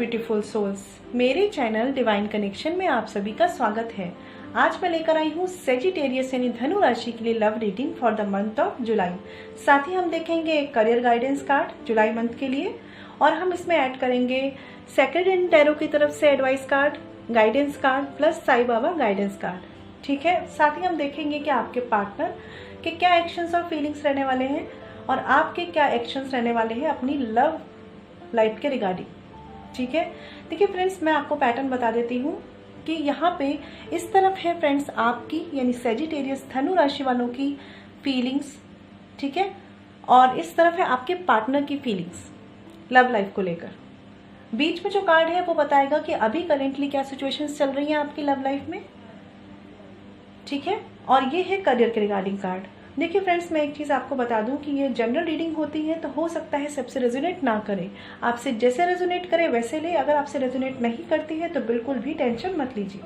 Beautiful souls, मेरे channel divine connection में आप सभी का स्वागत है। आज मैं लेकर आई हूँ सेजिटेरियस यानी धनु राशि के लिए love reading for the month of July. साथ ही हम देखेंगे एक करियर गाइडेंस कार्ड जुलाई मंथ के लिए, और हम इसमें ऐड करेंगे सेक्रेड एंड टैरो की तरफ से advice card, guidance card plus Sai Baba guidance card. ठीक है, साथ ही हम देखेंगे कि आपके पार्टनर के क्या एक्शंस और फीलिंग्स रहने वाले हैं और आपके क्या एक्शंस रहने वाले हैं अपनी लव लाइफ के रिगार्डिंग। ठीक है, देखिए फ्रेंड्स, मैं आपको पैटर्न बता देती हूँ कि यहाँ पे इस तरफ है फ्रेंड्स आपकी यानी सेजिटेरियस धनु राशि वालों की फीलिंग्स, ठीक है, और इस तरफ है आपके पार्टनर की फीलिंग्स लव लाइफ को लेकर। बीच में जो कार्ड है वो बताएगा कि अभी करेंटली क्या सिचुएशंस चल रही हैं आपकी लव लाइफ में। ठीक है, और ये है करियर के रिगार्डिंग कार्ड। देखिए फ्रेंड्स, मैं एक चीज़ आपको बता दूं कि ये जनरल रीडिंग होती है, तो हो सकता है सबसे रेजोनेट ना करे। आपसे जैसे रेजोनेट करे वैसे ले, अगर आपसे रेजोनेट नहीं करती है तो बिल्कुल भी टेंशन मत लीजिए।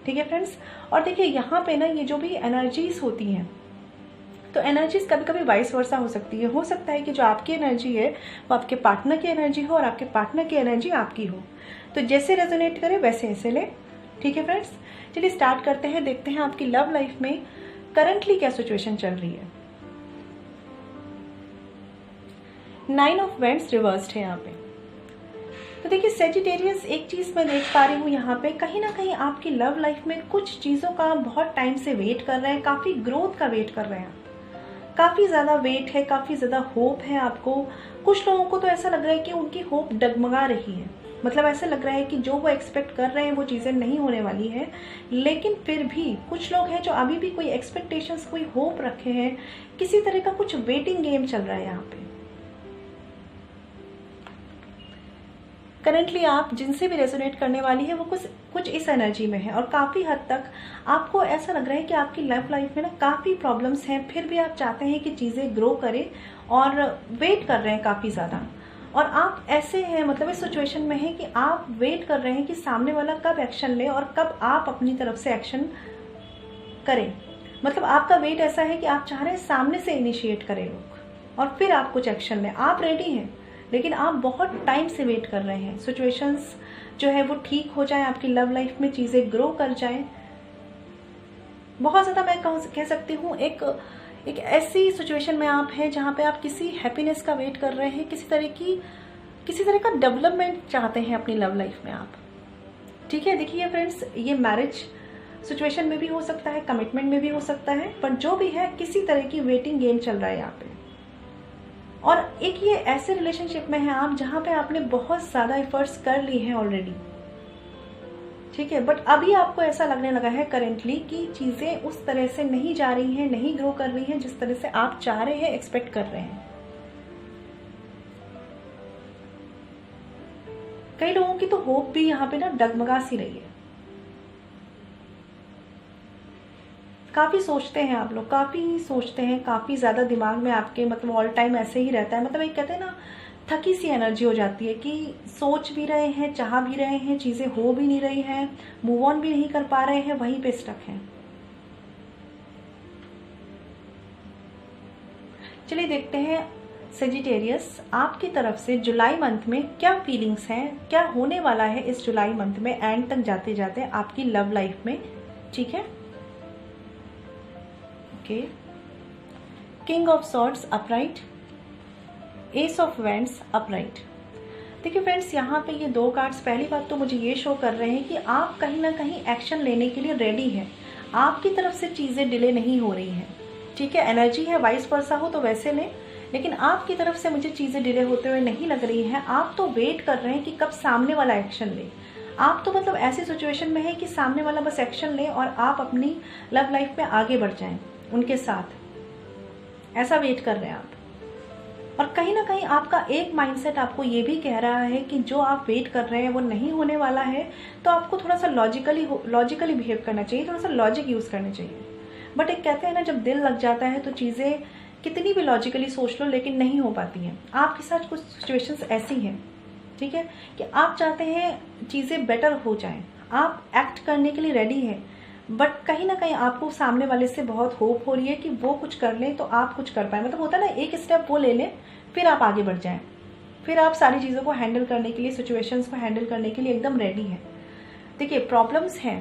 ठीक है फ्रेंड्स, और देखिए यहाँ पे ना ये जो भी एनर्जीज होती हैं, तो एनर्जीज कभी कभी वाइस वर्सा हो सकती है। हो सकता है कि जो आपकी एनर्जी है वो आपके पार्टनर की एनर्जी हो और आपके पार्टनर की एनर्जी आपकी हो, तो जैसे रेजोनेट करे वैसे ऐसे ले। ठीक है फ्रेंड्स, चलिए स्टार्ट करते हैं, देखते हैं आपकी लव लाइफ में करंटली क्या सिचुएशन चल रही है। 9 ऑफ वेंड्स रिवर्स्ड है यहाँ पे। तो देखिए सेजिटेरियस, एक चीज मैं देख पा रही हूँ यहाँ पे, कहीं ना कहीं आपकी लव लाइफ में कुछ चीजों का बहुत टाइम से वेट कर रहे हैं, काफी ग्रोथ का वेट कर रहे हैं, काफी ज्यादा वेट है, काफी ज्यादा होप है आपको। कुछ लोगों को तो ऐसा लग रहा है कि उनकी होप डगमगा रही है, मतलब ऐसा लग रहा है कि जो वो एक्सपेक्ट कर रहे हैं वो चीज़ें नहीं होने वाली है, लेकिन फिर भी कुछ लोग हैं जो अभी भी कोई एक्सपेक्टेशंस, कोई होप रखे हैं। किसी तरह का कुछ वेटिंग गेम चल रहा है यहाँ पे। करंटली आप जिनसे भी रेजोनेट करने वाली है वो कुछ इस एनर्जी में है, और काफ़ी हद तक आपको ऐसा लग रहा है कि आपकी लव लाइफ में ना काफ़ी प्रॉब्लम्स हैं, फिर भी आप चाहते हैं कि चीज़ें ग्रो करें और वेट कर रहे हैं काफ़ी ज़्यादा। और आप ऐसे हैं, मतलब इस सिचुएशन में है कि आप वेट कर रहे हैं कि सामने वाला कब एक्शन ले और कब आप अपनी तरफ से एक्शन करें। मतलब आपका वेट ऐसा है कि आप चाह रहे हैं सामने से इनिशिएट करें लोग और फिर आप कुछ एक्शन लें। आप रेडी हैं, लेकिन आप बहुत टाइम से वेट कर रहे हैं सिचुएशंस जो है वो ठीक हो जाए, आपकी लव लाइफ में चीज़ें ग्रो कर जाए। बहुत ज़्यादा मैं कह सकती हूँ एक ऐसी सिचुएशन में आप हैं जहाँ पे आप किसी हैप्पीनेस का वेट कर रहे हैं, किसी तरह का डेवलपमेंट चाहते हैं अपनी लव लाइफ में आप। ठीक है, देखिए फ्रेंड्स, ये मैरिज सिचुएशन में भी हो सकता है, कमिटमेंट में भी हो सकता है, पर जो भी है किसी तरह की वेटिंग गेम चल रहा है यहाँ पे। और एक ये ऐसे रिलेशनशिप में है आप जहाँ पे आपने बहुत ज़्यादा एफर्ट्स कर ली हैं ऑलरेडी। ठीक है, बट अभी आपको ऐसा लगने लगा है करेंटली कि चीज़ें उस तरह से नहीं जा रही हैं, नहीं ग्रो कर रही हैं जिस तरह से आप चाह रहे हैं, एक्सपेक्ट कर रहे हैं। कई लोगों की तो होप भी यहाँ पे ना डगमगा सी रही है। काफ़ी सोचते हैं आप लोग, काफ़ी सोचते हैं, काफ़ी ज़्यादा दिमाग में आपके मतलब ऑल टाइम ऐसे ही रहता है। मतलब एक कहते हैं ना, थकी सी एनर्जी हो जाती है कि सोच भी रहे हैं, चाह भी रहे हैं, चीज़ें हो भी नहीं रही हैं, मूव ऑन भी नहीं कर पा रहे हैं, वहीं पे स्टक हैं। चलिए देखते हैं सेजिटेरियस आपकी तरफ से जुलाई मंथ में क्या फीलिंग्स हैं, क्या होने वाला है इस जुलाई मंथ में एंड तक जाते जाते आपकी लव लाइफ में। ठीक है, okay, king of swords upright, S of vends upright. देखिए फ्रेंड्स, यहाँ पे ये दो कार्ड्स, पहली बात तो मुझे ये शो कर रहे हैं कि आप कहीं ना कहीं एक्शन लेने के लिए रेडी हैं, आपकी तरफ से चीज़ें डिले नहीं हो रही हैं। ठीक है, एनर्जी है वाइस वर्सा हो तो वैसे लें, लेकिन आपकी तरफ से मुझे चीज़ें डिले होते हुए नहीं लग रही हैं। आप तो वेट कर रहे हैं कि कब सामने वाला एक्शन ले। आप तो मतलब ऐसी सिचुएशन में है कि सामने वाला बस एक्शन ले और आप अपनी लव लाइफ में आगे बढ़ जाएं उनके साथ, ऐसा वेट कर रहे हैं आप। और कहीं ना कहीं आपका एक माइंडसेट आपको ये भी कह रहा है कि जो आप वेट कर रहे हैं वो नहीं होने वाला है, तो आपको थोड़ा सा लॉजिकली बिहेव करना चाहिए, थोड़ा सा लॉजिक यूज़ करना चाहिए। बट एक कहते हैं ना, जब दिल लग जाता है तो चीज़ें कितनी भी लॉजिकली सोच लो लेकिन नहीं हो पाती हैं। आपके साथ कुछ सिचुएशंस ऐसी हैं, ठीक है, कि आप चाहते हैं चीज़ें बेटर हो जाएं, आप एक्ट करने के लिए रेडी हैं, बट कहीं ना कहीं आपको सामने वाले से बहुत होप हो रही है कि वो कुछ कर लें तो आप कुछ कर पाए। मतलब होता है ना, एक स्टेप वो ले लें फिर आप आगे बढ़ जाएं। फिर आप सारी चीज़ों को हैंडल करने के लिए, सिचुएशंस को हैंडल करने के लिए एकदम रेडी हैं। देखिए प्रॉब्लम्स हैं,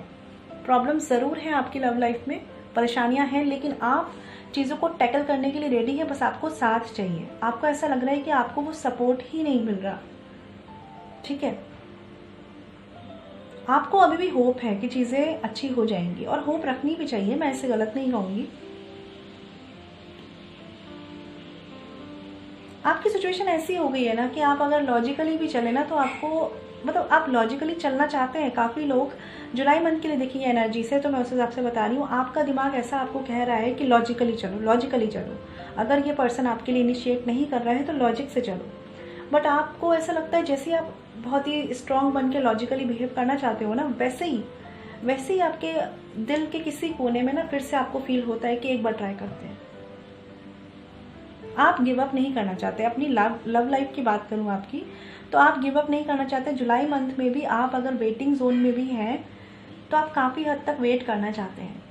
प्रॉब्लम्स ज़रूर हैं आपकी लव लाइफ में, परेशानियां हैं, लेकिन आप चीज़ों को टैकल करने के लिए रेडी है। बस आपको साथ चाहिए। आपको ऐसा लग रहा है कि आपको वो सपोर्ट ही नहीं मिल रहा, ठीक है। आपको अभी भी होप है कि चीज़ें अच्छी हो जाएंगी, और होप रखनी भी चाहिए, मैं ऐसे गलत नहीं कहूँगी। आपकी सिचुएशन ऐसी हो गई है ना कि आप अगर लॉजिकली भी चले ना तो आपको, मतलब आप लॉजिकली चलना चाहते हैं। काफ़ी लोग जुलाई मंथ के लिए देखिए एनर्जी से, तो मैं उस हिसाब से बता रही हूँ, आपका दिमाग ऐसा आपको कह रहा है कि लॉजिकली चलो, लॉजिकली चलो। अगर ये पर्सन आपके लिए इनिशिएट नहीं कर रहा है तो लॉजिक से चलो। बट आपको ऐसा लगता है जैसे आप बहुत ही स्ट्रांग बन के लॉजिकली बिहेव करना चाहते हो ना, वैसे ही आपके दिल के किसी कोने में ना फिर से आपको फील होता है कि एक बार ट्राई करते हैं। आप गिव अप नहीं करना चाहते। अपनी लव लाइफ की बात करूं आपकी, तो आप गिव अप नहीं करना चाहते। जुलाई मंथ में भी आप अगर वेटिंग जोन में भी हैं तो आप काफ़ी हद तक वेट करना चाहते हैं।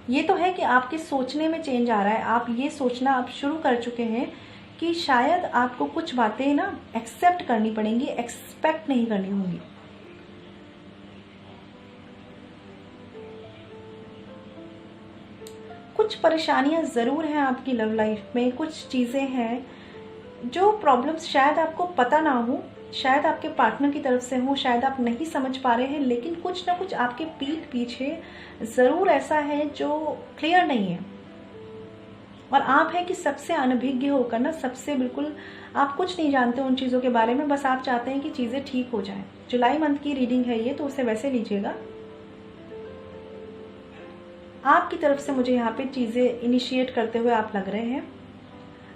ये तो है कि आपके सोचने में चेंज आ रहा है। आप ये सोचना आप शुरू कर चुके हैं कि शायद आपको कुछ बातें ना एक्सेप्ट करनी पड़ेंगी, एक्सपेक्ट नहीं करनी होंगी। कुछ परेशानियां ज़रूर हैं आपकी लव लाइफ में, कुछ चीज़ें हैं जो प्रॉब्लम्स शायद आपको पता ना हो, शायद आपके पार्टनर की तरफ से हो, शायद आप नहीं समझ पा रहे हैं, लेकिन कुछ ना कुछ आपके पीठ पीछे ज़रूर ऐसा है जो क्लियर नहीं है। और आप है कि सबसे अनभिज्ञ होकर ना, सबसे बिल्कुल आप कुछ नहीं जानते उन चीज़ों के बारे में, बस आप चाहते हैं कि चीज़ें ठीक हो जाएं। जुलाई मंथ की रीडिंग है ये, तो उसे वैसे लीजिएगा। आपकी तरफ से मुझे यहाँ पे चीज़ें इनिशिएट करते हुए आप लग रहे हैं।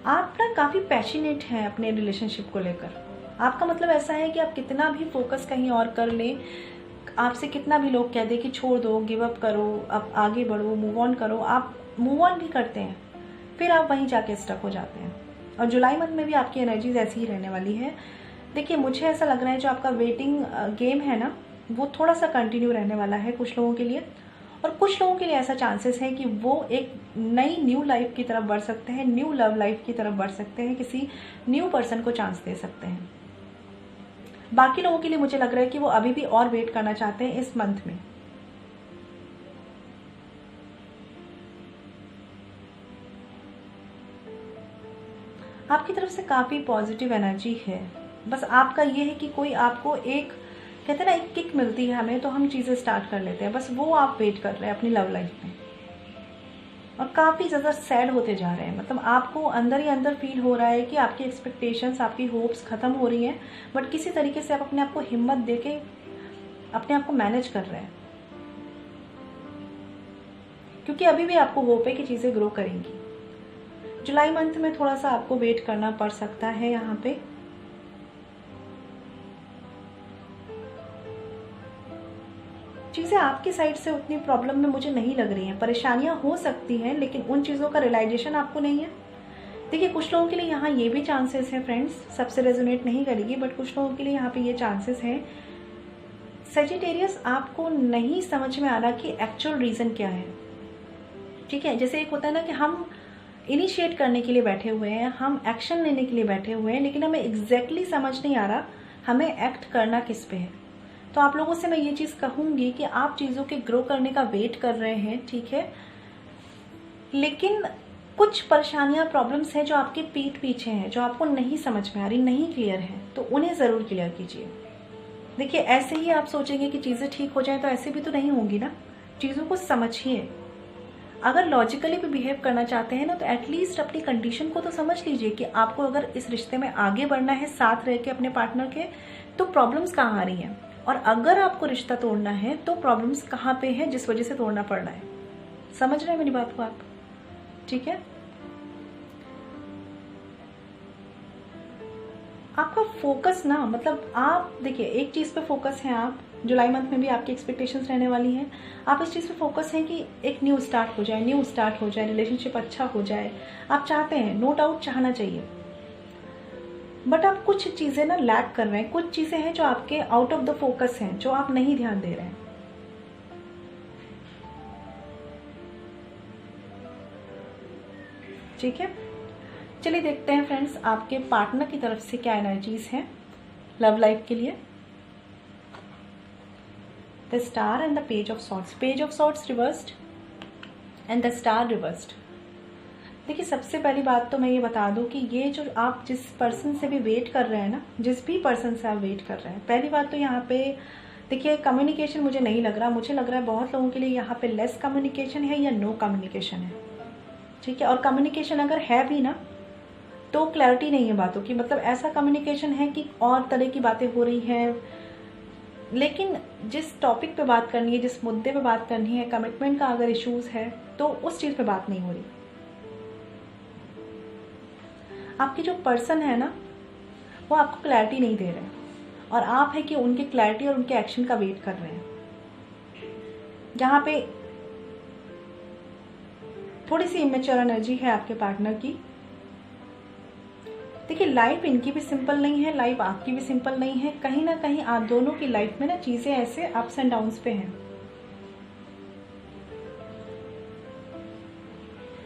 आप ना काफ़ी पैशनेट हैं अपने रिलेशनशिप को लेकर। आपका मतलब ऐसा है कि आप कितना भी फोकस कहीं और कर लें, आपसे कितना भी लोग कह दें कि छोड़ दो, गिव अप करो, अब आगे बढ़ो, मूव ऑन करो, आप मूव ऑन भी करते हैं, फिर आप वहीं जाके स्टक हो जाते हैं। और जुलाई मंथ में भी आपकी एनर्जीज ऐसी ही रहने वाली है। देखिए मुझे ऐसा लग रहा है जो आपका वेटिंग गेम है ना, वो थोड़ा सा कंटिन्यू रहने वाला है कुछ लोगों के लिए, और कुछ लोगों के लिए ऐसा चांसेस है कि वो एक नई न्यू लाइफ की तरफ बढ़ सकते हैं, न्यू लव लाइफ की तरफ बढ़ सकते हैं, किसी न्यू पर्सन को चांस दे सकते हैं। बाकी लोगों के लिए मुझे लग रहा है कि वो अभी भी और वेट करना चाहते हैं इस मंथ में। आपकी तरफ से काफ़ी पॉजिटिव एनर्जी है। बस आपका ये है कि कोई आपको एक, कहते हैं ना, एक किक मिलती है हमें तो हम चीज़ें स्टार्ट कर लेते हैं, बस वो आप वेट कर रहे हैं अपनी लव लाइफ में। और काफ़ी ज़्यादा सैड होते जा रहे हैं, मतलब आपको अंदर ही अंदर फील हो रहा है कि आपकी एक्सपेक्टेशंस, आपकी होप्स ख़त्म हो रही हैं, बट किसी तरीके से आप अपने आप को हिम्मत दे के अपने आप को मैनेज कर रहे हैं, क्योंकि अभी भी आपको होप है कि चीज़ें ग्रो करेंगी। जुलाई मंथ में थोड़ा सा आपको वेट करना पड़ सकता है यहाँ पे। चीज़ें आपकी साइड से उतनी प्रॉब्लम में मुझे नहीं लग रही हैं। परेशानियां हो सकती हैं, लेकिन उन चीज़ों का रियलाइजेशन आपको नहीं है। देखिए कुछ लोगों के लिए यहाँ ये भी चांसेस हैं फ्रेंड्स, सबसे रेजोनेट नहीं करेगी, बट कुछ लोगों के लिए यहाँ पे ये चांसेस हैं। सजिटेरियस, आपको नहीं समझ में आ रहा कि एक्चुअल रीज़न क्या है, ठीक है। जैसे एक होता है ना कि हम इनिशिएट करने के लिए बैठे हुए हैं, हम एक्शन लेने के लिए बैठे हुए हैं, लेकिन हमें एग्जैक्टली समझ नहीं आ रहा हमें एक्ट करना किस पे है। तो आप लोगों से मैं ये चीज़ कहूँगी कि आप चीज़ों के ग्रो करने का वेट कर रहे हैं, ठीक है, लेकिन कुछ परेशानियां, प्रॉब्लम्स हैं जो आपके पीठ पीछे हैं, जो आपको नहीं समझ में आ रही, नहीं क्लियर है, तो उन्हें ज़रूर क्लियर कीजिए। देखिए ऐसे ही आप सोचेंगे कि चीज़ें ठीक हो जाएं, तो ऐसे भी तो नहीं होंगी ना। चीज़ों को समझिए। अगर लॉजिकली भी बिहेव करना चाहते हैं ना, तो एटलीस्ट अपनी कंडीशन को तो समझ लीजिए कि आपको अगर इस रिश्ते में आगे बढ़ना है साथ रह के अपने पार्टनर के, तो प्रॉब्लम्स कहाँ आ रही हैं, और अगर आपको रिश्ता तोड़ना है तो प्रॉब्लम्स कहाँ पे है जिस वजह से तोड़ना पड़ रहा है। समझ रहे हैं मेरी बात को आप, ठीक है। आपका फोकस ना, मतलब आप देखिए एक चीज़ पे फोकस है आप, जुलाई मंथ में भी आपकी एक्सपेक्टेशंस रहने वाली हैं। आप इस चीज़ पे फोकस है कि एक न्यू स्टार्ट हो जाए, रिलेशनशिप अच्छा हो जाए, आप चाहते हैं, नो डाउट चाहना चाहिए, बट आप कुछ चीज़ें ना लैक कर रहे हैं, कुछ चीज़ें हैं जो आपके आउट ऑफ द फोकस हैं, जो आप नहीं ध्यान दे रहे हैं, ठीक है। चलिए देखते हैं फ्रेंड्स आपके पार्टनर की तरफ से क्या एनर्जीज हैं लव लाइफ के लिए। The star and the page of swords reversed and the star reversed. देखिए सबसे पहली बात तो मैं ये बता दूं कि ये जो आप जिस पर्सन से भी वेट कर रहे हैं ना, जिस भी पर्सन से आप वेट कर रहे हैं, पहली बात तो यहाँ पे देखिए कम्युनिकेशन मुझे नहीं लग रहा, मुझे लग रहा है बहुत लोगों के लिए यहाँ पे लेस कम्युनिकेशन है या नो कम्युनिकेशन है, ठीक है। और कम्युनिकेशन अगर है भी ना तो क्लैरिटी नहीं है बातों की, मतलब ऐसा कम्युनिकेशन है कि और तरह की बातें हो रही हैं, लेकिन जिस टॉपिक पे बात करनी है, जिस मुद्दे पे बात करनी है, कमिटमेंट का अगर इश्यूज है तो उस चीज़ पे बात नहीं हो रही। आपके जो पर्सन है ना वो आपको क्लैरिटी नहीं दे रहे हैं और आप है कि उनके क्लैरिटी और उनके एक्शन का वेट कर रहे हैं। जहाँ पे थोड़ी सी इमेच्योर एनर्जी है आपके पार्टनर की। देखिए लाइफ इनकी भी सिंपल नहीं है, लाइफ आपकी भी सिंपल नहीं है। कहीं ना कहीं आप दोनों की लाइफ में ना चीजें ऐसे अप्स एंड डाउन्स पे हैं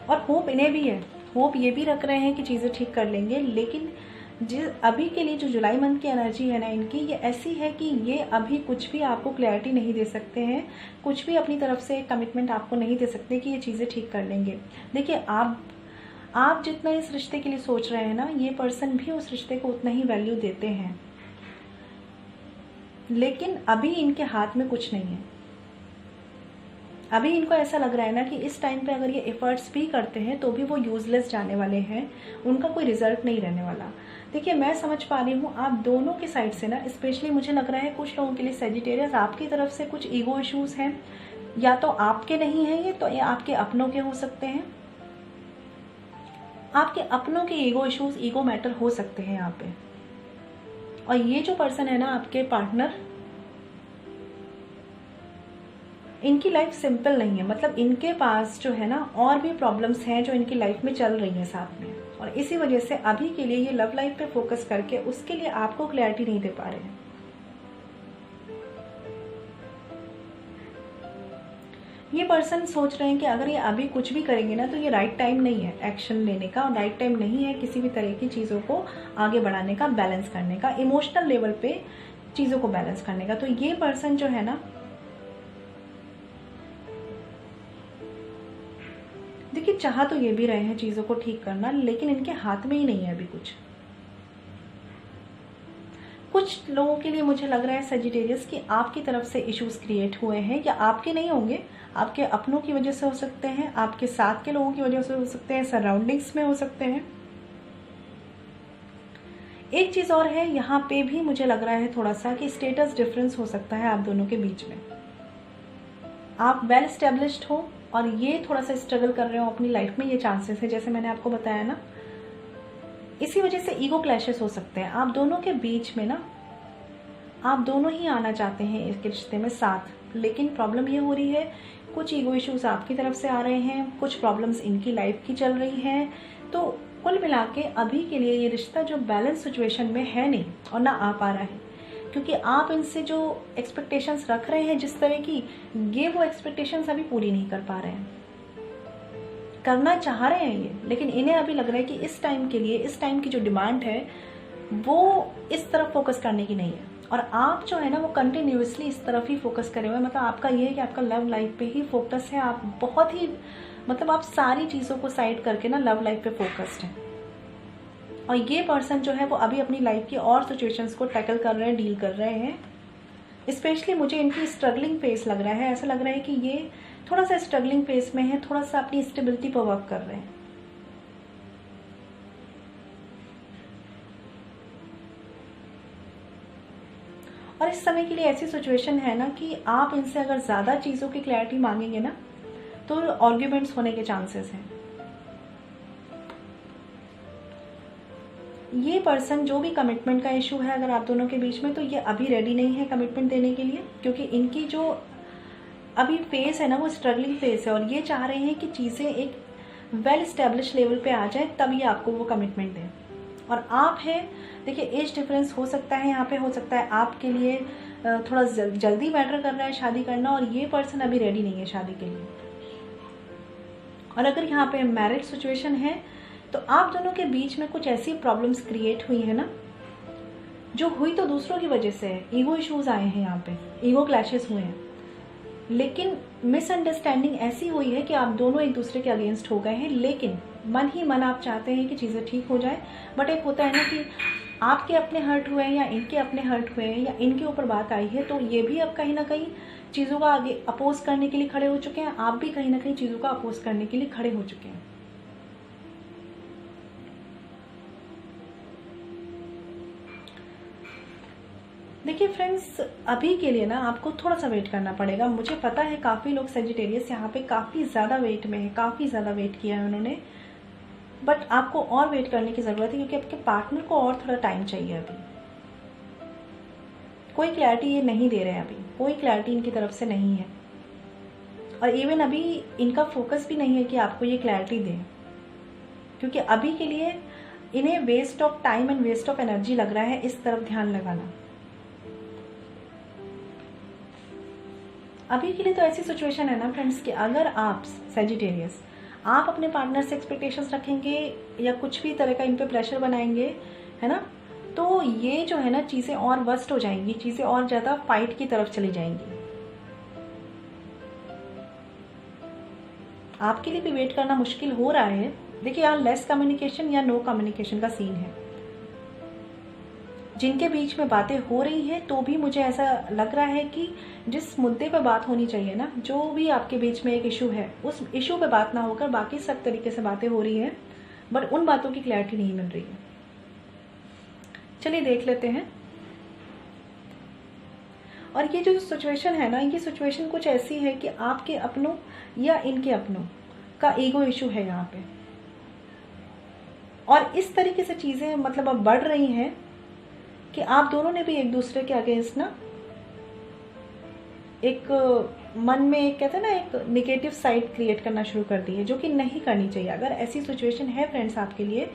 और होप इन्हें भी है, होप ये भी रख रहे हैं कि चीजें ठीक कर लेंगे। लेकिन अभी के लिए जो जुलाई मंथ की एनर्जी है ना इनकी, ये ऐसी है कि ये अभी कुछ भी आपको क्लैरिटी नहीं दे सकते हैं, कुछ भी अपनी तरफ से कमिटमेंट आपको नहीं दे सकते कि ये चीज़ें ठीक कर लेंगे। देखिए आप जितना इस रिश्ते के लिए सोच रहे हैं ना, ये पर्सन भी उस रिश्ते को उतना ही वैल्यू देते हैं, लेकिन अभी इनके हाथ में कुछ नहीं है। अभी इनको ऐसा लग रहा है ना कि इस टाइम पे अगर ये एफर्ट्स भी करते हैं तो भी वो यूजलेस जाने वाले हैं, उनका कोई रिजल्ट नहीं रहने वाला। देखिए मैं समझ पा रही हूँ आप दोनों की साइड से ना, स्पेशली मुझे लग रहा है कुछ लोगों के लिए सेजिटेरियस आपकी तरफ से कुछ ईगो इश्यूज हैं, या तो आपके नहीं है ये, तो ये आपके अपनों के हो सकते हैं। आपके अपनों के ईगो इश्यूज, ईगो मैटर हो सकते हैं यहाँ पे। और ये जो पर्सन है ना आपके पार्टनर, इनकी लाइफ सिंपल नहीं है, मतलब इनके पास जो है ना और भी प्रॉब्लम्स हैं जो इनकी लाइफ में चल रही हैं साथ में, और इसी वजह से अभी के लिए ये लव लाइफ पे फोकस करके उसके लिए आपको क्लैरिटी नहीं दे पा रहे हैं। ये पर्सन सोच रहे हैं कि अगर ये अभी कुछ भी करेंगे ना तो ये राइट टाइम नहीं है एक्शन लेने का, और राइट टाइम नहीं है किसी भी तरह की चीज़ों को आगे बढ़ाने का, बैलेंस करने का, इमोशनल लेवल पे चीज़ों को बैलेंस करने का। तो ये पर्सन जो है ना, देखिए चाह तो ये भी रहे हैं चीज़ों को ठीक करना, लेकिन इनके हाथ में ही नहीं है अभी कुछ। कुछ लोगों के लिए मुझे लग रहा है सेजिटेरियस कि आपकी तरफ से इश्यूज क्रिएट हुए हैं, या आपके नहीं होंगे, आपके अपनों की वजह से हो सकते हैं, आपके साथ के लोगों की वजह से हो सकते हैं, सराउंडिंग्स में हो सकते हैं। एक चीज़ और है यहाँ पे भी मुझे लग रहा है थोड़ा सा कि स्टेटस डिफरेंस हो सकता है आप दोनों के बीच में। आप वेल एस्टेब्लिश्ड हो और ये थोड़ा सा स्ट्रगल कर रहे हो अपनी लाइफ में, ये चांसेस है जैसे मैंने आपको बताया ना। इसी वजह से ईगो क्लैशेस हो सकते हैं आप दोनों के बीच में ना। आप दोनों ही आना चाहते हैं इस रिश्ते में साथ, लेकिन प्रॉब्लम ये हो रही है कुछ ईगो इश्यूज आपकी तरफ से आ रहे हैं, कुछ प्रॉब्लम्स इनकी लाइफ की चल रही हैं। तो कुल मिला के अभी के लिए ये रिश्ता जो बैलेंस सिचुएशन में है नहीं, और ना आ पा रहा है, क्योंकि आप इनसे जो एक्सपेक्टेशंस रख रहे हैं जिस तरह की, ये वो एक्सपेक्टेशंस अभी पूरी नहीं कर पा रहे हैं। करना चाह रहे हैं ये, लेकिन इन्हें अभी लग रहा है कि इस टाइम के लिए, इस टाइम की जो डिमांड है वो इस तरफ फोकस करने की नहीं है। और आप जो है ना वो कंटिन्यूसली इस तरफ ही फोकस करे हुए हैं, मतलब आपका ये है कि आपका लव लाइफ पे ही फोकस है। आप बहुत ही, मतलब आप सारी चीज़ों को साइड करके ना लव लाइफ पे फोकस्ड हैं। और ये पर्सन जो है वो अभी अपनी लाइफ की और सिचुएशंस को टैकल कर रहे हैं, डील कर रहे हैं। स्पेशली मुझे इनकी स्ट्रगलिंग फेस लग रहा है, ऐसा लग रहा है कि ये थोड़ा सा स्ट्रगलिंग फेस में है, थोड़ा सा अपनी स्टेबिलिटी पर वर्क कर रहे हैं। और इस समय के लिए ऐसी सिचुएशन है ना कि आप इनसे अगर ज़्यादा चीज़ों की क्लैरिटी मांगेंगे ना तो आर्ग्यूमेंट्स होने के चांसेस हैं। ये पर्सन जो भी कमिटमेंट का इशू है अगर आप दोनों के बीच में, तो ये अभी रेडी नहीं है कमिटमेंट देने के लिए, क्योंकि इनकी जो अभी फेस है ना वो स्ट्रगलिंग फेस है, और ये चाह रहे हैं कि चीज़ें एक वेल स्टेब्लिश लेवल पे आ जाए तभी आपको वो कमिटमेंट दें। और आप है, देखिए एज डिफरेंस हो सकता है यहाँ पे, हो सकता है आपके लिए थोड़ा जल्दी मैटर कर रहा है शादी करना, और ये पर्सन अभी रेडी नहीं है शादी के लिए। और अगर यहाँ पे मैरिज सिचुएशन है तो आप दोनों के बीच में कुछ ऐसी प्रॉब्लम्स क्रिएट हुई है ना, जो हुई तो दूसरों की वजह से है। ईगो इश्यूज आए हैं यहाँ पे, ईगो क्लैशेस हुए हैं, लेकिन मिसअंडरस्टैंडिंग ऐसी हुई है कि आप दोनों एक दूसरे के अगेंस्ट हो गए हैं। लेकिन मन ही मन आप चाहते हैं कि चीज़ें ठीक हो जाए, बट एक होता है ना कि आपके अपने हर्ट हुए हैं या इनके अपने हर्ट हुए हैं या इनके ऊपर बात आई है, तो ये भी अब कहीं ना कहीं चीज़ों का आगे अपोज करने के लिए खड़े हो चुके हैं, आप भी कहीं ना कहीं चीज़ों का अपोज करने के लिए खड़े हो चुके हैं। देखिए फ्रेंड्स, अभी के लिए ना आपको थोड़ा सा वेट करना पड़ेगा। मुझे पता है काफ़ी लोग सेजिटेरियस यहाँ पे काफ़ी ज़्यादा वेट में है, काफ़ी ज़्यादा वेट किया है उन्होंने, बट आपको और वेट करने की ज़रूरत है, क्योंकि आपके पार्टनर को और थोड़ा टाइम चाहिए। अभी कोई क्लैरिटी ये नहीं दे रहे हैं, अभी कोई क्लैरिटी इनकी तरफ से नहीं है, और इवन अभी इनका फोकस भी नहीं है कि आपको ये क्लैरिटी दें, क्योंकि अभी के लिए इन्हें waste of time and waste of energy लग रहा है इस तरफ ध्यान लगाना। अभी के लिए तो ऐसी सिचुएशन है ना फ्रेंड्स कि अगर आप सेजिटेरियस आप अपने पार्टनर से एक्सपेक्टेशंस रखेंगे या कुछ भी तरह का इन पे प्रेशर बनाएंगे, है ना, तो ये जो है ना चीज़ें और वर्स्ट हो जाएंगी, चीज़ें और ज़्यादा फाइट की तरफ चली जाएंगी। आपके लिए भी वेट करना मुश्किल हो रहा है। देखिए यहाँ लेस कम्युनिकेशन या नो कम्युनिकेशन का सीन है। जिनके बीच में बातें हो रही हैं तो भी मुझे ऐसा लग रहा है कि जिस मुद्दे पर बात होनी चाहिए ना, जो भी आपके बीच में एक इशू है, उस इशू पे बात ना होकर बाकी सब तरीके से बातें हो रही हैं, बट उन बातों की क्लैरिटी नहीं मिल रही है। चलिए देख लेते हैं। और ये जो सिचुएशन है ना, ये सिचुएशन कुछ ऐसी है कि आपके अपनों या इनके अपनों का ईगो इशू है यहाँ पे, और इस तरीके से चीज़ें मतलब अब बढ़ रही हैं कि आप दोनों ने भी एक दूसरे के अगेंस्ट ना एक मन में एक कहते हैं ना एक निगेटिव साइड क्रिएट करना शुरू कर दी है, जो कि नहीं करनी चाहिए। अगर ऐसी सिचुएशन है फ्रेंड्स आपके लिए,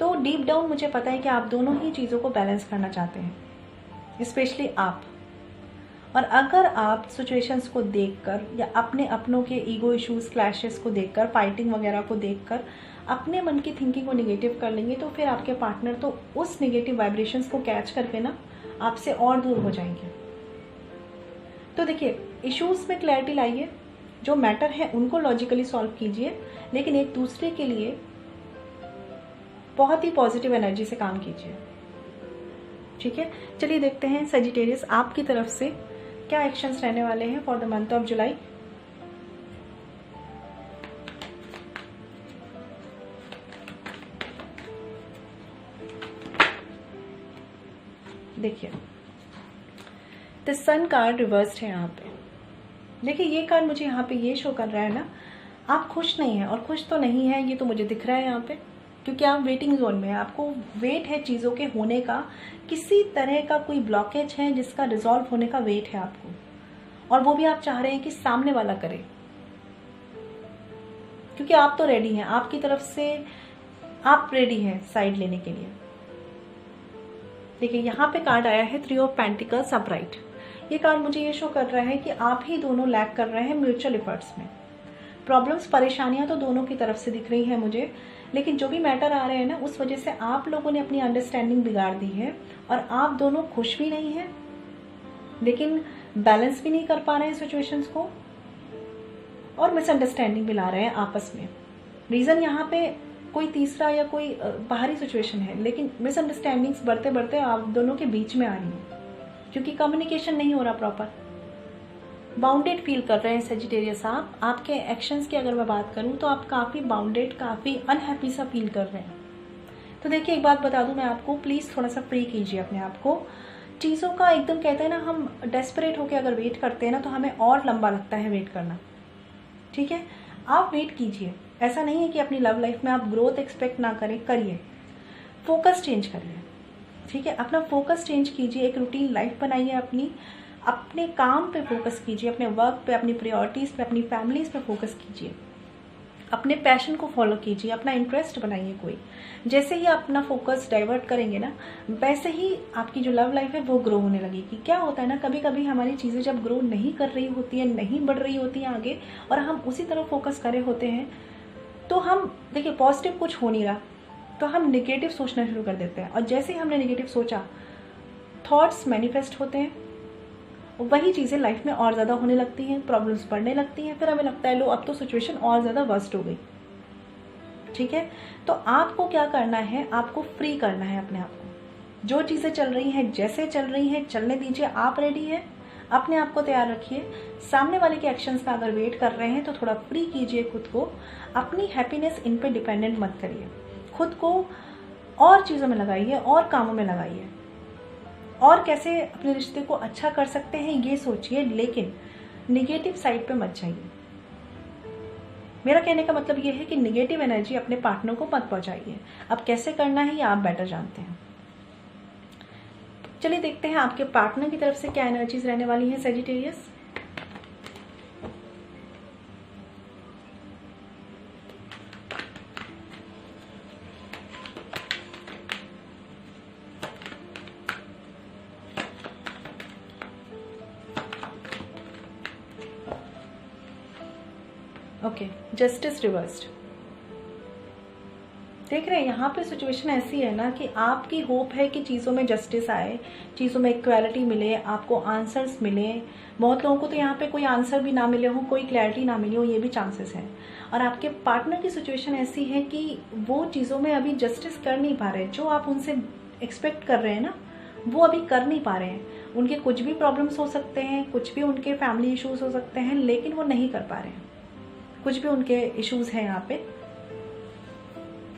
तो डीप डाउन मुझे पता है कि आप दोनों ही चीज़ों को बैलेंस करना चाहते हैं, स्पेशली आप। और अगर आप सिचुएशंस को देखकर या अपने अपनों के ईगो इश्यूज क्लैशेस को देखकर, फाइटिंग वगैरह को देखकर अपने मन की थिंकिंग को निगेटिव कर लेंगे, तो फिर आपके पार्टनर तो उस निगेटिव वाइब्रेशंस को कैच करके ना आपसे और दूर हो जाएंगे। तो देखिए, इश्यूज में क्लैरिटी लाइए, जो मैटर है उनको लॉजिकली सॉल्व कीजिए, लेकिन एक दूसरे के लिए बहुत ही पॉजिटिव एनर्जी से काम कीजिए। ठीक है, चलिए देखते हैं सेजिटेरियस आपकी तरफ से क्या एक्शंस रहने वाले हैं for the month of July. देखिए, द सन कार्ड रिवर्स्ड है यहाँ पे। देखिए, ये कार्ड मुझे यहाँ पे ये शो कर रहा है ना, आप खुश नहीं हैं, और खुश तो नहीं है ये तो मुझे दिख रहा है यहाँ पे, क्योंकि आप वेटिंग जोन में हैं। आपको वेट है चीज़ों के होने का, किसी तरह का कोई ब्लॉकेज है जिसका रिजॉल्व होने का वेट है आपको, और वो भी आप चाह रहे हैं कि सामने वाला करे, क्योंकि आप तो रेडी हैं, आपकी तरफ से आप रेडी हैं साइड लेने के लिए। देखिए, यहाँ पे कार्ड आया है 3 ऑफ पेंटिकल्स अपराइट। ये कार्ड मुझे ये शो कर रहा है कि आप ही दोनों लैक कर रहे हैं म्यूचुअल एफर्ट्स में। प्रॉब्लम्स, परेशानियां तो दोनों की तरफ से दिख रही हैं मुझे, लेकिन जो भी मैटर आ रहे हैं ना, उस वजह से आप लोगों ने अपनी अंडरस्टैंडिंग बिगाड़ दी है, और आप दोनों खुश भी नहीं हैं, लेकिन बैलेंस भी नहीं कर पा रहे हैं सिचुएशंस को, और मिसअंडरस्टैंडिंग भी ला रहे हैं आपस में। रीज़न यहाँ पे कोई तीसरा या कोई बाहरी सिचुएशन है, लेकिन मिसअंडरस्टैंडिंग्स बढ़ते बढ़ते आप दोनों के बीच में आ रही हैं, क्योंकि कम्युनिकेशन नहीं हो रहा प्रॉपर। बाउंडेड फील कर रहे हैं सेजिटेरियस आप। आपके एक्शंस की अगर मैं बात करूं तो आप काफ़ी बाउंडेड, काफ़ी अनहैप्पी सा फील कर रहे हैं। तो देखिए, एक बात बता दूं मैं आपको, प्लीज़ थोड़ा सा फ्री कीजिए अपने आप को। चीज़ों का एकदम कहते हैं ना, हम डेस्परेट होकर अगर वेट करते हैं ना, तो हमें और लंबा लगता है वेट करना। ठीक है, आप वेट कीजिए। ऐसा नहीं है कि अपनी लव लाइफ में आप ग्रोथ एक्सपेक्ट ना करें, करिए, फोकस चेंज करिए। ठीक है, अपना फोकस चेंज कीजिए, एक रूटीन लाइफ बनाइए अपनी, अपने काम पे फोकस कीजिए, अपने वर्क पे, अपनी प्रायोरिटीज़ पे, अपनी फैमिलीज़ पे फोकस कीजिए, अपने पैशन को फॉलो कीजिए, अपना इंटरेस्ट बनाइए कोई। जैसे ही आप अपना फोकस डाइवर्ट करेंगे ना, वैसे ही आपकी जो लव लाइफ है वो ग्रो होने लगेगी। क्या होता है ना, कभी कभी हमारी चीज़ें जब ग्रो नहीं कर रही होती है, नहीं बढ़ रही होती हैं आगे, और हम उसी तरफ फोकस करे होते हैं, तो हम देखिए पॉजिटिव कुछ हो नहीं रहा तो हम निगेटिव सोचना शुरू कर देते हैं, और जैसे ही हमने निगेटिव सोचा थॉट्स मैनिफेस्ट होते हैं, वही चीज़ें लाइफ में और ज़्यादा होने लगती हैं, प्रॉब्लम्स बढ़ने लगती हैं, फिर हमें लगता है लो अब तो सिचुएशन और ज़्यादा वर्स्ट हो गई। ठीक है, तो आपको क्या करना है, आपको फ्री करना है अपने आप को। जो चीज़ें चल रही हैं जैसे चल रही हैं चलने दीजिए, आप रेडी हैं, अपने आप को तैयार रखिए। सामने वाले के एक्शंस का अगर वेट कर रहे हैं तो थोड़ा फ्री कीजिए खुद को, अपनी हैप्पीनेस इन पे डिपेंडेंट मत करिए, खुद को और चीज़ों में लगाइए और कामों में लगाइए, और कैसे अपने रिश्ते को अच्छा कर सकते हैं ये सोचिए, लेकिन निगेटिव साइड पे मत जाइए। मेरा कहने का मतलब ये है कि निगेटिव एनर्जी अपने पार्टनर को मत पहुंचाइए। अब कैसे करना है ये आप बेटर जानते हैं। चलिए देखते हैं आपके पार्टनर की तरफ से क्या एनर्जीज रहने वाली हैं सैजिटेरियस। Okay, justice reversed. देख रहे हैं यहाँ पे सिचुएशन ऐसी है ना कि आपकी होप है कि चीज़ों में जस्टिस आए, चीज़ों में इक्वालिटी मिले, आपको आंसर्स मिले। बहुत लोगों को तो यहाँ पे कोई आंसर भी ना मिले हो, कोई क्लैरिटी ना मिली हो, ये भी चांसेस हैं। और आपके पार्टनर की सिचुएशन ऐसी है कि वो चीज़ों में अभी जस्टिस कर नहीं पा रहे, जो आप उनसे एक्सपेक्ट कर रहे हैं ना वो अभी कर नहीं पा रहे हैं। उनके कुछ भी प्रॉब्लम्स हो सकते हैं, कुछ भी उनके फैमिली इश्यूज हो सकते हैं, लेकिन वो नहीं कर पा रहे हैं, कुछ भी उनके इश्यूज हैं यहाँ पे।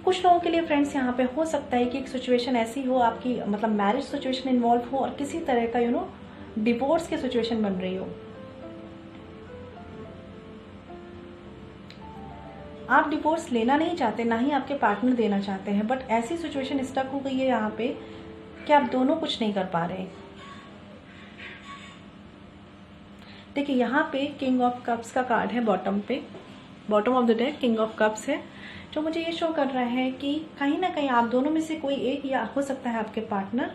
कुछ लोगों के लिए फ्रेंड्स यहाँ पे हो सकता है कि एक सिचुएशन ऐसी हो, आपकी मतलब मैरिज सिचुएशन इन्वॉल्व हो और किसी तरह का डिवोर्स की सिचुएशन बन रही हो। आप डिवोर्स लेना नहीं चाहते, ना ही आपके पार्टनर देना चाहते हैं, बट ऐसी सिचुएशन स्टक हो गई है यहाँ पे कि आप दोनों कुछ नहीं कर पा रहे। देखिए यहाँ पे किंग ऑफ कप्स का कार्ड है बॉटम पे, bottom of the deck king of cups है, जो मुझे ये शो कर रहा है कि कहीं ना कहीं आप दोनों में से कोई एक, या हो सकता है आपके पार्टनर,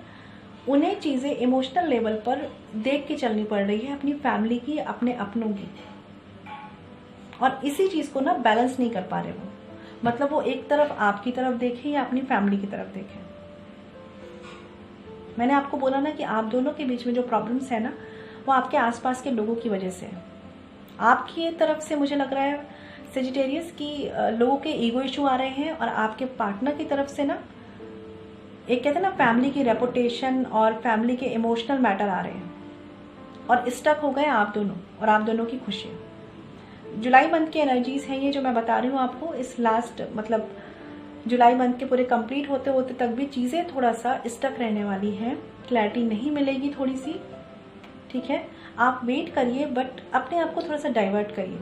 उन्हें चीज़ें इमोशनल लेवल पर देख के चलनी पड़ रही है, अपनी फैमिली की, अपने अपनों की, और इसी चीज़ को ना बैलेंस नहीं कर पा रहे वो। मतलब वो एक तरफ आपकी तरफ देखे या अपनी फैमिली की तरफ देखे। मैंने आपको बोला ना कि आप दोनों के बीच में जो प्रॉब्लम्स है ना वो आपके आसपास के लोगों की वजह से है। आपकी तरफ से मुझे लग रहा है सेजिटेरियस की लोगों के ईगो इशू आ रहे हैं, और आपके पार्टनर की तरफ से ना एक कहते हैं ना फैमिली की रेपुटेशन और फैमिली के इमोशनल मैटर आ रहे हैं, और स्टक हो गए आप दोनों और आप दोनों की खुशियाँ। जुलाई मंथ की एनर्जीज हैं ये जो मैं बता रही हूँ आपको। इस लास्ट मतलब जुलाई मंथ के पूरे कंप्लीट होते होते तक भी चीज़ें थोड़ा सा स्टक रहने वाली हैं, क्लैरिटी नहीं मिलेगी थोड़ी सी। ठीक है, आप वेट करिए, बट अपने आप को थोड़ा सा डाइवर्ट करिए।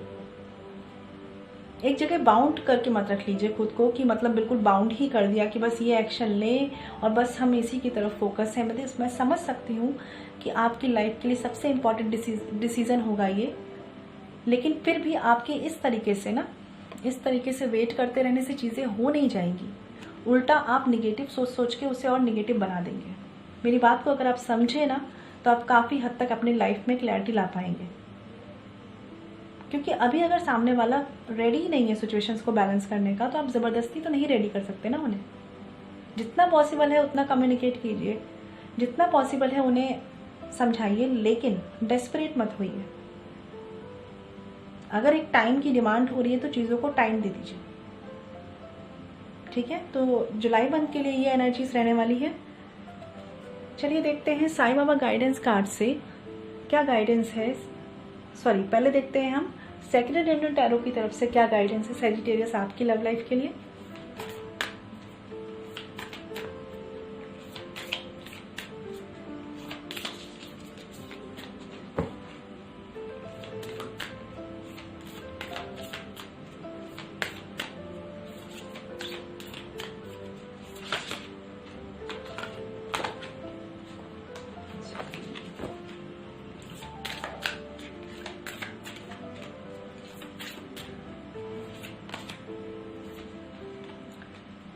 एक जगह बाउंड करके मत रख लीजिए खुद को कि मतलब बिल्कुल बाउंड ही कर दिया कि बस ये एक्शन ले और बस हम इसी की तरफ फोकस है। मतलब मैं समझ सकती हूँ कि आपकी लाइफ के लिए सबसे इम्पॉर्टेंट डिसीजन होगा ये, लेकिन फिर भी आपके इस तरीके से वेट करते रहने से चीज़ें हो नहीं जाएंगी। उल्टा आप निगेटिव सोच के उसे और निगेटिव बना देंगे। मेरी बात को अगर आप समझे ना तो आप काफ़ी हद तक अपनी लाइफ में क्लैरिटी ला पाएंगे, क्योंकि अभी अगर सामने वाला रेडी ही नहीं है सिचुएशंस को बैलेंस करने का, तो आप ज़बरदस्ती तो नहीं रेडी कर सकते ना उन्हें। जितना पॉसिबल है उतना कम्युनिकेट कीजिए, जितना पॉसिबल है उन्हें समझाइए, लेकिन डेस्परेट मत होइए। अगर एक टाइम की डिमांड हो रही है तो चीज़ों को टाइम दे दीजिए। ठीक है, तो जुलाई मंथ के लिए ये एनर्जीज रहने वाली है। चलिए देखते हैं साईं बाबा गाइडेंस कार्ड से क्या गाइडेंस है। सॉरी, पहले देखते हैं हम सेक्रेड एंजल टैरो की तरफ से क्या गाइडेंस है सैजिटेरियस आपकी लव लाइफ के लिए।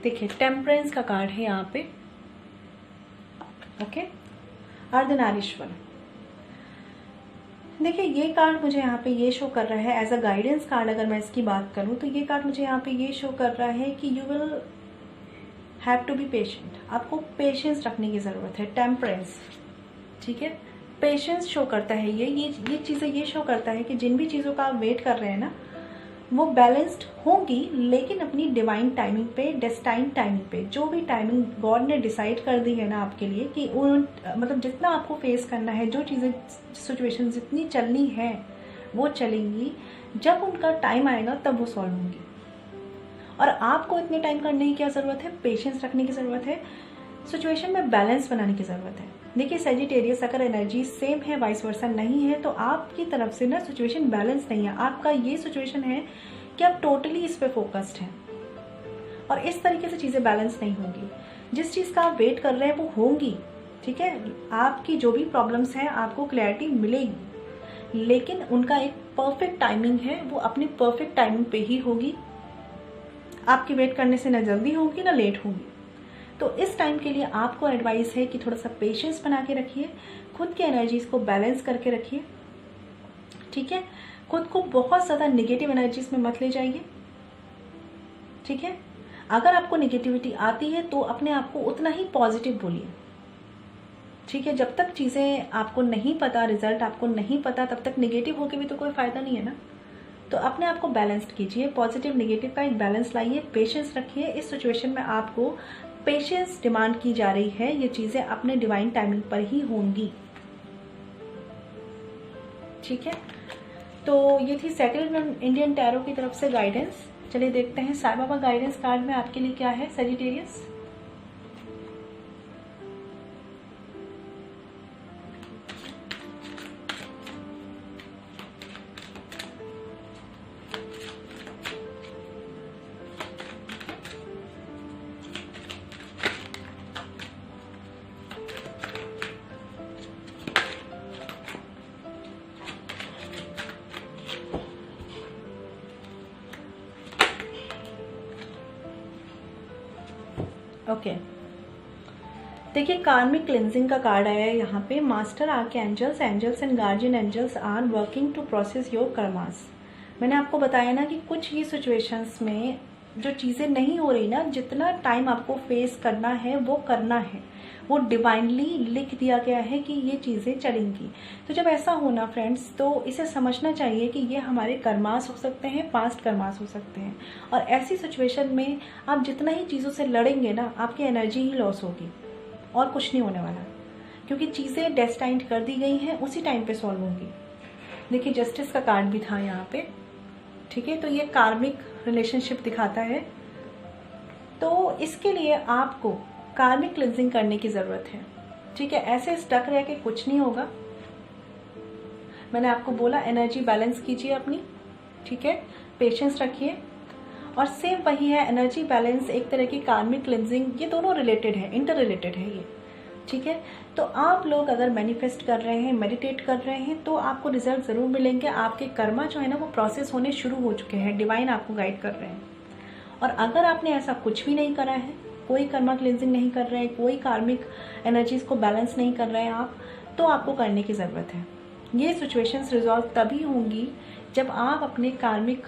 देखिए टेम्परेंस का कार्ड है यहाँ पे। ओके, अर्धनारीश्वर। देखिए ये कार्ड मुझे यहाँ पे ये शो कर रहा है एज अ गाइडेंस कार्ड। अगर मैं इसकी बात करूँ तो ये कार्ड मुझे यहाँ पे ये शो कर रहा है कि you will have to be patient. आपको पेशेंस रखने की ज़रूरत है, टेम्परेंस, ठीक है। पेशेंस शो करता है ये चीज़ें ये शो करता है कि जिन भी चीज़ों का आप वेट कर रहे हैं ना वो बैलेंस्ड होंगी, लेकिन अपनी डिवाइन टाइमिंग पे, डेस्टाइन टाइमिंग पे, जो भी टाइमिंग गॉड ने डिसाइड कर दी है ना आपके लिए कि उन मतलब जितना आपको फेस करना है, जो चीज़ें सिचुएशन जितनी चलनी है वो चलेंगी। जब उनका टाइम आएगा तब वो सॉल्व होंगी। और आपको इतने टाइम करने की क्या ज़रूरत है, पेशेंस रखने की ज़रूरत है, सिचुएशन में बैलेंस बनाने की ज़रूरत है। देखिए सजिटेरियस, अगर एनर्जी सेम है वाइस वर्सा नहीं है तो आपकी तरफ से ना सिचुएशन बैलेंस नहीं है। आपका ये सिचुएशन है कि आप टोटली इस पे फोकस्ड हैं और इस तरीके से चीज़ें बैलेंस नहीं होंगी। जिस चीज़ का आप वेट कर रहे हैं वो होंगी, ठीक है। आपकी जो भी प्रॉब्लम्स हैं आपको क्लैरिटी मिलेगी, लेकिन उनका एक परफेक्ट टाइमिंग है, वो अपनी परफेक्ट टाइमिंग पे ही होगी। आपकी वेट करने से ना जल्दी होगी ना लेट होगी। तो इस टाइम के लिए आपको एडवाइस है कि थोड़ा सा पेशेंस बना के रखिए, खुद की एनर्जीज को बैलेंस करके रखिए, ठीक है। खुद को बहुत ज़्यादा नेगेटिव एनर्जीज में मत ले जाइए, ठीक है। अगर आपको नेगेटिविटी आती है तो अपने आप को उतना ही पॉजिटिव बोलिए, ठीक है। जब तक चीज़ें आपको नहीं पता, रिजल्ट आपको नहीं पता, तब तक नेगेटिव होके भी तो कोई फ़ायदा नहीं है ना। तो अपने आप को बैलेंस्ड कीजिए, पॉजिटिव नेगेटिव का एक बैलेंस लाइए, पेशेंस रखिए। इस सिचुएशन में आपको पेशेंस डिमांड की जा रही है, ये चीज़ें अपने डिवाइन टाइमिंग पर ही होंगी, ठीक है। तो ये थी सेटल्ड इंडियन टैरो की तरफ से गाइडेंस। चलिए देखते हैं साईं बाबा गाइडेंस कार्ड में आपके लिए क्या है सजिटेरियस। ओके देखिए कार्मिक क्लिनजिंग का कार्ड आया है यहाँ पे। Master archangels, angels and guardian angels are working to process your karmas. मैंने आपको बताया ना कि कुछ ही सिचुएशंस में जो चीज़ें नहीं हो रही ना, जितना टाइम आपको फेस करना है वो करना है, वो डिवाइनली लिख दिया गया है कि ये चीज़ें चलेंगी। तो जब ऐसा होना फ्रेंड्स, तो इसे समझना चाहिए कि ये हमारे कर्मास हो सकते हैं, पास्ट कर्मास हो सकते हैं। और ऐसी सिचुएशन में आप जितना ही चीज़ों से लड़ेंगे ना, आपकी एनर्जी ही लॉस होगी और कुछ नहीं होने वाला, क्योंकि चीज़ें डेस्टाइंड कर दी गई हैं, उसी टाइम पे सॉल्व होंगी। देखिए जस्टिस का कार्ड भी था यहाँ पे, ठीक है। तो ये कार्मिक रिलेशनशिप दिखाता है। तो इसके लिए आपको कार्मिक क्लिनजिंग करने की ज़रूरत है, ठीक है। ऐसे स्टक रह के कुछ नहीं होगा। मैंने आपको बोला एनर्जी बैलेंस कीजिए अपनी, ठीक है, पेशेंस रखिए। और सेम वही है, एनर्जी बैलेंस एक तरह की कार्मिक क्लिनजिंग, ये दोनों रिलेटेड है, इंटर रिलेटेड है ये, ठीक है। तो आप लोग अगर मैनिफेस्ट कर रहे हैं, मेडिटेट कर रहे हैं, तो आपको रिजल्ट ज़रूर मिलेंगे। आपके कर्मा जो है ना वो प्रोसेस होने शुरू हो चुके हैं, डिवाइन आपको गाइड कर रहे हैं। और अगर आपने ऐसा कुछ भी नहीं करा है, कोई कर्मा क्लिनजिंग नहीं कर रहे हैं, कोई कार्मिक एनर्जीज को बैलेंस नहीं कर रहे हैं आप, तो आपको करने की ज़रूरत है। ये सिचुएशंस रिजॉल्व तभी होंगी जब आप अपने कार्मिक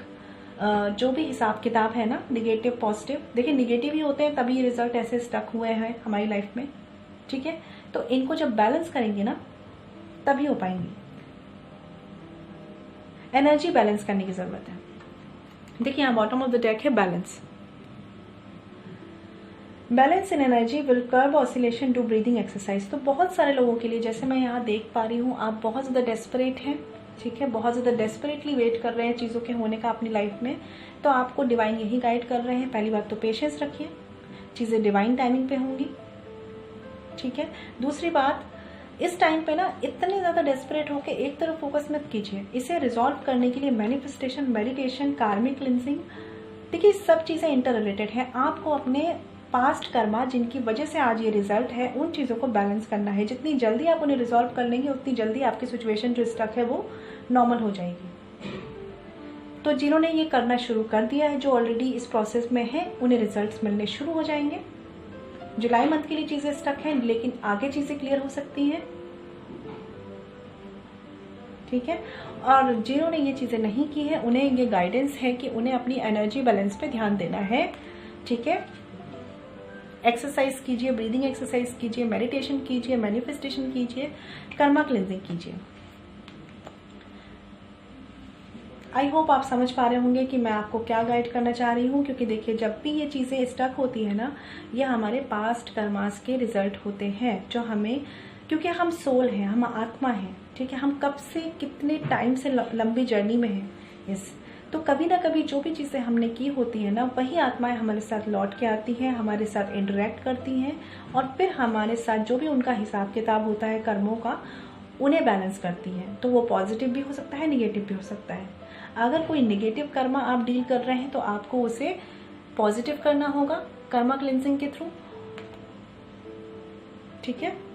जो भी हिसाब किताब है ना, निगेटिव पॉजिटिव, देखिए निगेटिव ही होते हैं तभी रिजल्ट ऐसे स्टक हुए हैं हमारी लाइफ में, ठीक है। तो इनको जब बैलेंस करेंगे ना तभी हो पाएंगी। एनर्जी बैलेंस करने की जरूरत है। देखिए यहाँ बॉटम ऑफ द डेक है balance. Balance in energy will curb oscillation to breathing exercise. तो बहुत सारे लोगों के लिए, जैसे मैं यहाँ देख पा रही हूँ, आप बहुत ज़्यादा डेस्परेट हैं, ठीक है, बहुत ज़्यादा डेस्परेटली वेट कर रहे हैं चीज़ों के होने का अपनी लाइफ में। तो आपको डिवाइन यही गाइड कर रहे हैं। पहली बात तो पेशेंस रखिए, चीज़ें डिवाइन टाइमिंग पे होंगी, ठीक है। दूसरी बात, इस टाइम पे ना इतने ज़्यादा डेस्परेट होकर एक तरफ फोकस मत कीजिए। इसे रिजॉल्व करने के लिए मैनिफेस्टेशन, मेडिटेशन, कार्मिक क्लिनजिंग, देखिए सब चीज़ें इंटर रिलेटेड हैं। आपको अपने पास्ट कर्मा जिनकी वजह से आज ये रिजल्ट है, उन चीज़ों को बैलेंस करना है। जितनी जल्दी आप उन्हें रिजॉल्व कर लेंगे उतनी जल्दी आपकी सिचुएशन जो स्टक है वो नॉर्मल हो जाएगी। तो जिन्होंने ये करना शुरू कर दिया है, जो ऑलरेडी इस प्रोसेस में है, उन्हें रिजल्ट्स मिलने शुरू हो जाएंगे। जुलाई मंथ के लिए चीज़ें स्टक हैं, लेकिन आगे चीज़ें क्लियर हो सकती हैं। ठीक है। और जिन्होंने ये चीज़ें नहीं की है उन्हें ये गाइडेंस है कि उन्हें अपनी एनर्जी बैलेंस पे ध्यान देना है, ठीक है। एक्सरसाइज कीजिए, ब्रीदिंग एक्सरसाइज कीजिए, मेडिटेशन कीजिए, मैनिफेस्टेशन कीजिए, कर्मा क्लिनजिंग कीजिए। आई होप आप समझ पा रहे होंगे कि मैं आपको क्या गाइड करना चाह रही हूँ, क्योंकि देखिए जब भी ये चीज़ें स्टक होती है ना, ये हमारे पास्ट कर्मास के रिजल्ट होते हैं जो हमें, क्योंकि हम सोल हैं, हम आत्मा हैं, ठीक है। हम कब से कितने टाइम से लंबी जर्नी में हैं, यस। तो कभी ना कभी जो भी चीज़ें हमने की होती है ना, वही आत्माएं हमारे साथ लौट के आती हैं, हमारे साथ इंटरेक्ट करती हैं और फिर हमारे साथ जो भी उनका हिसाब किताब होता है कर्मों का, उन्हें बैलेंस करती हैं। तो वो पॉजिटिव भी हो सकता है, निगेटिव भी हो सकता है। अगर कोई निगेटिव कर्मा आप डील कर रहे हैं तो आपको उसे पॉजिटिव करना होगा कर्मा क्लिनजिंग के थ्रू, ठीक है।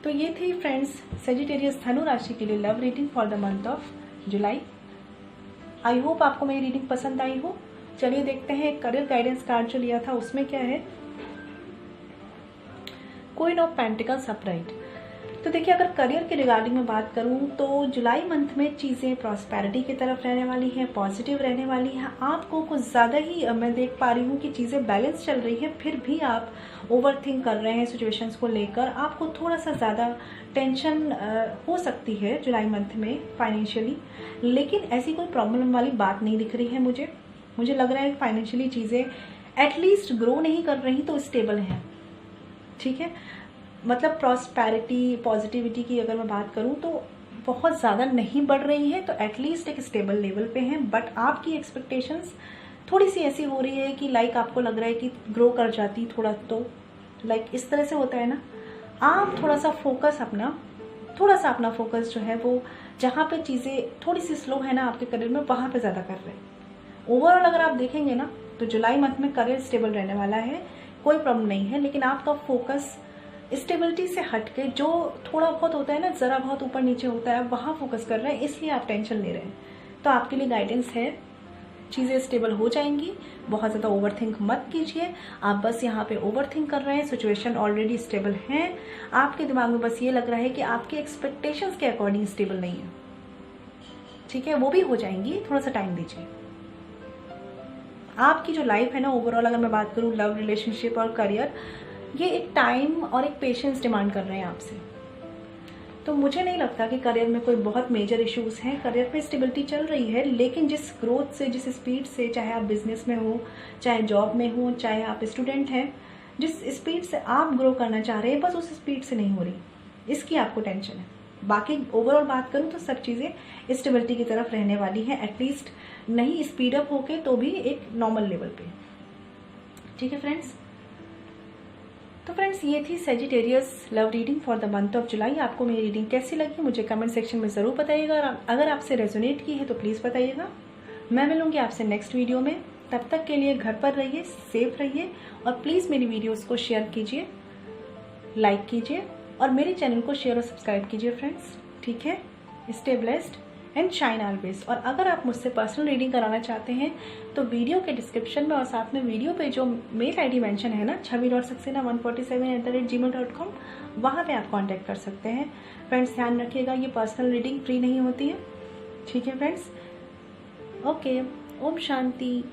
तो ये थी फ्रेंड्स सेजिटेरियस धनु राशि के लिए love reading for the month of July. I hope आपको मेरी रीडिंग पसंद आई हो। चलिए देखते हैं करियर गाइडेंस कार्ड जो लिया था उसमें क्या है। Queen of pentacles upright. तो देखिए अगर करियर के रिगार्डिंग में बात करूं तो जुलाई मंथ में चीज़ें प्रॉस्पेरिटी की तरफ रहने वाली हैं, पॉजिटिव रहने वाली है। आपको कुछ ज़्यादा ही मैं देख पा रही हूँ कि चीज़ें बैलेंस चल रही हैं, फिर भी आप ओवरथिंक कर रहे हैं सिचुएशंस को लेकर। आपको थोड़ा सा ज़्यादा टेंशन हो सकती है जुलाई मंथ में फाइनेंशियली, लेकिन ऐसी कोई प्रॉब्लम वाली बात नहीं दिख रही है मुझे लग रहा है फाइनेंशियली चीज़ें एटलीस्ट ग्रो नहीं कर रही तो स्टेबल हैं, ठीक है। मतलब प्रॉस्पेरिटी पॉजिटिविटी की अगर मैं बात करूं तो बहुत ज़्यादा नहीं बढ़ रही है, तो एटलीस्ट एक स्टेबल लेवल पे हैं। बट आपकी एक्सपेक्टेशंस थोड़ी सी ऐसी हो रही है कि लाइक आपको लग रहा है कि ग्रो कर जाती थोड़ा, तो लाइक इस तरह से होता है ना। आप थोड़ा सा अपना फोकस जो है वो जहाँ पे चीज़ें थोड़ी सी स्लो है ना आपके करियर में, वहाँ पे ज़्यादा कर रहे हैं। ओवरऑल अगर आप देखेंगे ना तो जुलाई मंथ में करियर स्टेबल रहने वाला है, कोई प्रॉब्लम नहीं है। लेकिन आपका फोकस स्टेबिलिटी से हट के जो थोड़ा बहुत होता है ना, ज़रा बहुत ऊपर नीचे होता है, वहाँ फोकस कर रहे हैं, इसलिए आप टेंशन ले रहे हैं। तो आपके लिए गाइडेंस है, चीज़ें स्टेबल हो जाएंगी। बहुत ज़्यादा ओवरथिंक मत कीजिए। आप बस यहाँ पे ओवरथिंक कर रहे हैं, सिचुएशन ऑलरेडी स्टेबल है। आपके दिमाग में बस ये लग रहा है कि आपके एक्सपेक्टेशंस के अकॉर्डिंग स्टेबल नहीं है, ठीक है। वो भी हो जाएंगी, थोड़ा सा टाइम दीजिए। आपकी जो लाइफ है ना ओवरऑल अगर मैं बात करूँ, लव, रिलेशनशिप और करियर, ये एक टाइम और एक पेशेंस डिमांड कर रहे हैं आपसे। तो मुझे नहीं लगता कि करियर में कोई बहुत मेजर इश्यूज हैं। करियर पे स्टेबिलिटी चल रही है, लेकिन जिस ग्रोथ से, जिस स्पीड से, चाहे आप बिजनेस में हो, चाहे जॉब में हो, चाहे आप स्टूडेंट हैं, जिस स्पीड से आप ग्रो करना चाह रहे हैं, बस उस स्पीड से नहीं हो रही, इसकी आपको टेंशन है। बाकी ओवरऑल बात करूँ तो सब चीज़ें स्टेबिलिटी की तरफ रहने वाली हैं, एटलीस्ट नहीं स्पीड अप होके तो भी एक नॉर्मल लेवल पे, ठीक है फ्रेंड्स। तो फ्रेंड्स ये थी Sagittarius love reading for the month of July. आपको मेरी रीडिंग कैसी लगी मुझे कमेंट सेक्शन में ज़रूर बताइएगा, और अगर आपसे रेजोनेट की है तो प्लीज़ बताइएगा। मैं मिलूंगी आपसे नेक्स्ट वीडियो में। तब तक के लिए घर पर रहिए, सेफ रहिए, और प्लीज़ मेरी वीडियोस को शेयर कीजिए, लाइक कीजिए, और मेरे चैनल को शेयर और सब्सक्राइब कीजिए फ्रेंड्स, ठीक है। Stay blessed and shine always. और अगर आप मुझसे पर्सनल रीडिंग कराना चाहते हैं तो वीडियो के डिस्क्रिप्शन में और साथ में वीडियो पे जो मेल आईडी मेंशन है ना, chhavi.saxena147@gmail.com, वहाँ पे आप कांटेक्ट कर सकते हैं। फ्रेंड्स ध्यान रखिएगा, ये पर्सनल रीडिंग फ्री नहीं होती है, ठीक है फ्रेंड्स। ओके, ओम शांति।